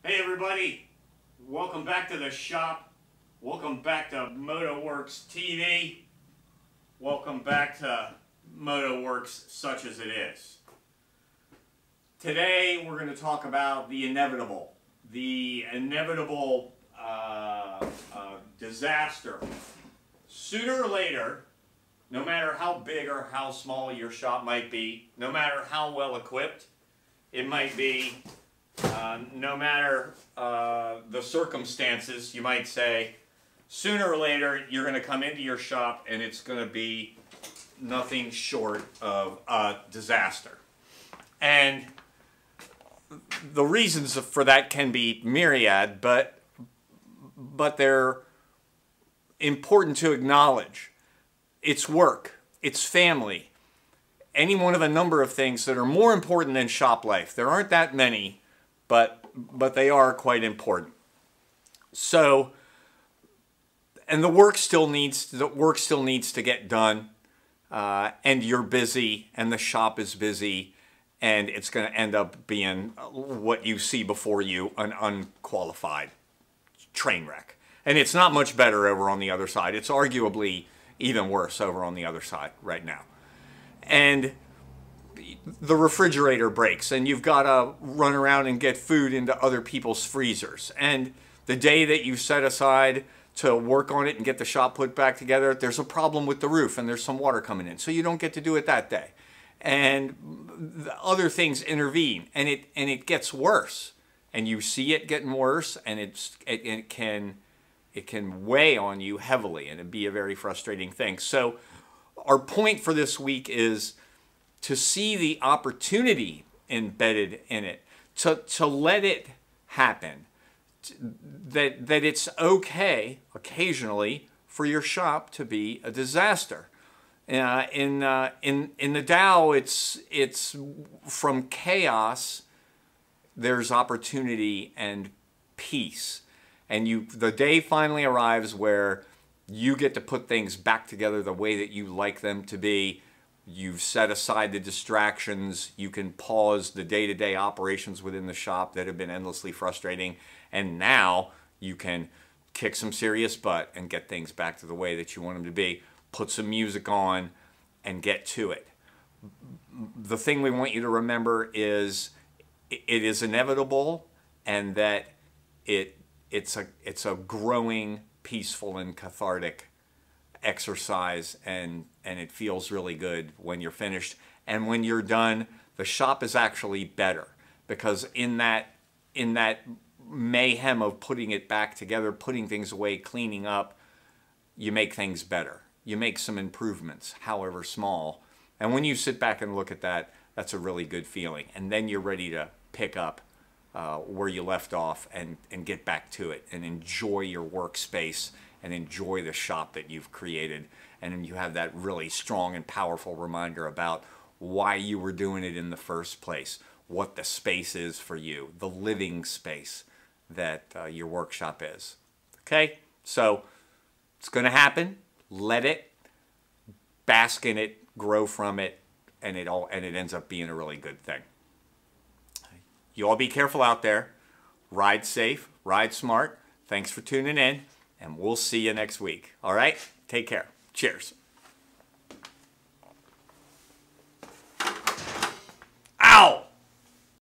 Hey everybody, welcome back to the shop. Welcome back to MotoWorks TV. Welcome back to MotoWorks Such As It Is. Today we're going to talk about the inevitable. The inevitable disaster. Sooner or later, no matter how big or how small your shop might be, no matter how well equipped it might be, no matter the circumstances, you might say, sooner or later you're going to come into your shop and it's going to be nothing short of a disaster. And the reasons for that can be myriad, but they're important to acknowledge. It's work, it's family, any one of a number of things that are more important than shop life. There aren't that many, but they are quite important. So, and the work still needs to get done, and you're busy, and the shop is busy, and it's going to end up being what you see before you, an unqualified train wreck. And it's not much better over on the other side. It's arguably even worse over on the other side right now. And the refrigerator breaks and you've got to run around and get food into other people's freezers. And the day that you set aside to work on it and get the shop put back together, there's a problem with the roof and there's some water coming in. So you don't get to do it that day. And the other things intervene and it gets worse. And you see it getting worse, and it can weigh on you heavily, and it'd be a very frustrating thing. So our point for this week is to see the opportunity embedded in it, to let it happen, that it's okay occasionally for your shop to be a disaster. In the Tao, it's from chaos, there's opportunity and peace. And the day finally arrives where you get to put things back together the way that you like them to be. You've set aside the distractions. You can pause the day-to-day operations within the shop that have been endlessly frustrating. And now you can kick some serious butt and get things back to the way that you want them to be. Put some music on and get to it. The thing we want you to remember is it is inevitable, and that it's a growing, peaceful, and cathartic exercise, and it feels really good when you're finished. And when you're done, the shop is actually better, because in that mayhem of putting it back together, putting things away, cleaning up, you make things better. You make some improvements, however small. And when you sit back and look at that, that's a really good feeling. And then you're ready to pick up where you left off and get back to it and enjoy your workspace and enjoy the shop that you've created. And then you have that really strong and powerful reminder about why you were doing it in the first place, what the space is for you, the living space that your workshop is. Okay? So it's going to happen. Let it, bask in it, grow from it, and it ends up being a really good thing. You all be careful out there. Ride safe, ride smart. Thanks for tuning in, and we'll see you next week. All right? Take care. Cheers.